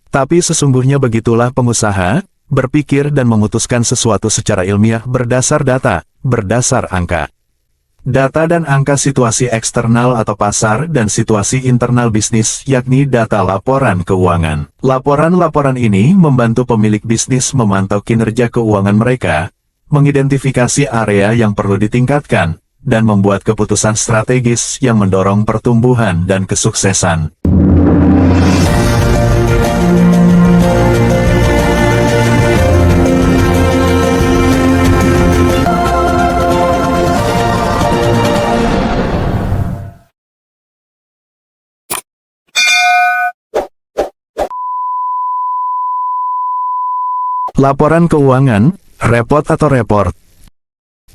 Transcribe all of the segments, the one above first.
Tapi sesungguhnya begitulah pengusaha, berpikir dan memutuskan sesuatu secara ilmiah berdasar data, berdasar angka. Data dan angka situasi eksternal atau pasar dan situasi internal bisnis, yakni data laporan keuangan. Laporan-laporan ini membantu pemilik bisnis memantau kinerja keuangan mereka, mengidentifikasi area yang perlu ditingkatkan, dan membuat keputusan strategis yang mendorong pertumbuhan dan kesuksesan. Laporan keuangan, repot atau report.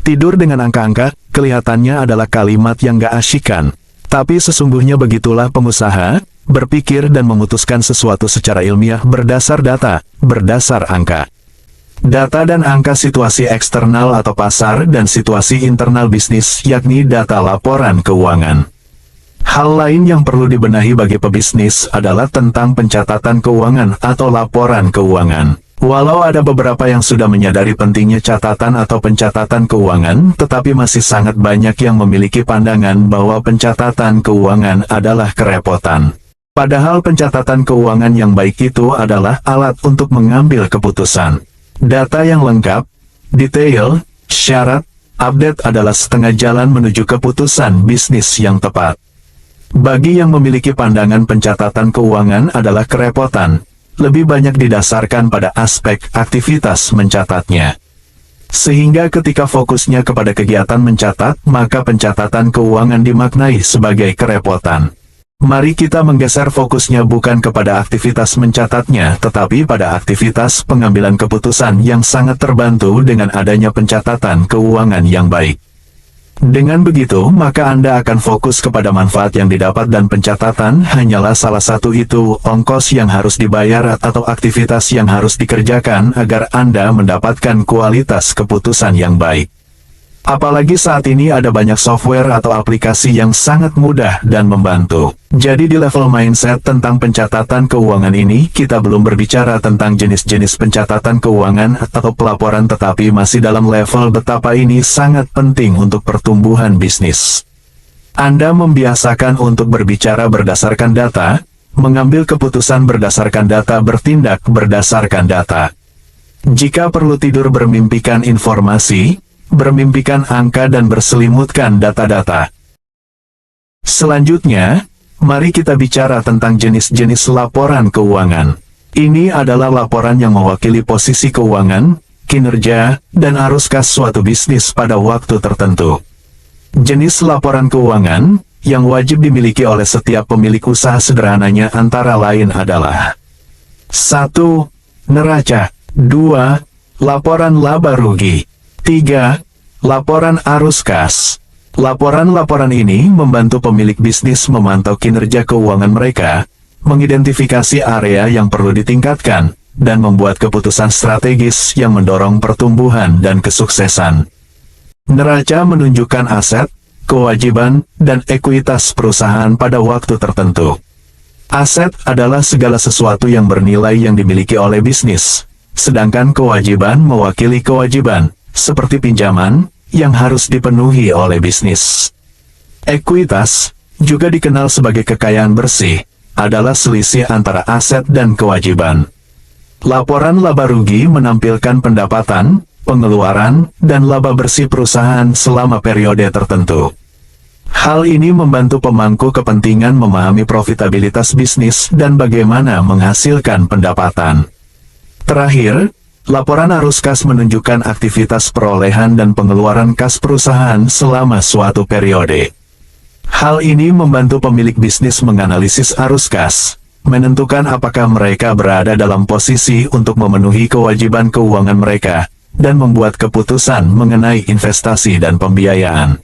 Tidur dengan angka-angka, kelihatannya adalah kalimat yang gak asyikan. Tapi sesungguhnya begitulah pengusaha, berpikir dan memutuskan sesuatu secara ilmiah berdasar data, berdasar angka. Data dan angka situasi eksternal atau pasar dan situasi internal bisnis, yakni data laporan keuangan. Hal lain yang perlu dibenahi bagi pebisnis adalah tentang pencatatan keuangan atau laporan keuangan. Walau ada beberapa yang sudah menyadari pentingnya catatan atau pencatatan keuangan, tetapi masih sangat banyak yang memiliki pandangan bahwa pencatatan keuangan adalah kerepotan. Padahal pencatatan keuangan yang baik itu adalah alat untuk mengambil keputusan. Data yang lengkap, detail, syarat, update adalah setengah jalan menuju keputusan bisnis yang tepat. Bagi yang memiliki pandangan pencatatan keuangan adalah kerepotan, lebih banyak didasarkan pada aspek aktivitas mencatatnya. Sehingga ketika fokusnya kepada kegiatan mencatat, maka pencatatan keuangan dimaknai sebagai kerepotan. Mari kita menggeser fokusnya bukan kepada aktivitas mencatatnya, tetapi pada aktivitas pengambilan keputusan yang sangat terbantu dengan adanya pencatatan keuangan yang baik. Dengan begitu, maka Anda akan fokus kepada manfaat yang didapat dan pencatatan hanyalah salah satu itu, ongkos yang harus dibayar atau aktivitas yang harus dikerjakan agar Anda mendapatkan kualitas keputusan yang baik. Apalagi saat ini ada banyak software atau aplikasi yang sangat mudah dan membantu. Jadi di level mindset tentang pencatatan keuangan ini, kita belum berbicara tentang jenis-jenis pencatatan keuangan atau pelaporan, tetapi masih dalam level betapa ini sangat penting untuk pertumbuhan bisnis. Anda membiasakan untuk berbicara berdasarkan data, mengambil keputusan berdasarkan data, bertindak berdasarkan data. Jika perlu tidur bermimpikan informasi, bermimpikan angka dan berselimutkan data-data. Selanjutnya, mari kita bicara tentang jenis-jenis laporan keuangan. Ini adalah laporan yang mewakili posisi keuangan, kinerja, dan arus kas suatu bisnis pada waktu tertentu. Jenis laporan keuangan yang wajib dimiliki oleh setiap pemilik usaha sederhananya antara lain adalah 1. Neraca. 2. Laporan laba rugi. 3. Laporan arus kas. Laporan-laporan ini membantu pemilik bisnis memantau kinerja keuangan mereka, mengidentifikasi area yang perlu ditingkatkan, dan membuat keputusan strategis yang mendorong pertumbuhan dan kesuksesan. Neraca menunjukkan aset, kewajiban, dan ekuitas perusahaan pada waktu tertentu. Aset adalah segala sesuatu yang bernilai yang dimiliki oleh bisnis, sedangkan kewajiban mewakili kewajiban, seperti pinjaman, yang harus dipenuhi oleh bisnis. Ekuitas, juga dikenal sebagai kekayaan bersih, adalah selisih antara aset dan kewajiban. Laporan laba rugi menampilkan pendapatan, pengeluaran, dan laba bersih perusahaan selama periode tertentu. Hal ini membantu pemangku kepentingan memahami profitabilitas bisnis dan bagaimana menghasilkan pendapatan. Terakhir, laporan arus kas menunjukkan aktivitas perolehan dan pengeluaran kas perusahaan selama suatu periode. Hal ini membantu pemilik bisnis menganalisis arus kas, menentukan apakah mereka berada dalam posisi untuk memenuhi kewajiban keuangan mereka, dan membuat keputusan mengenai investasi dan pembiayaan.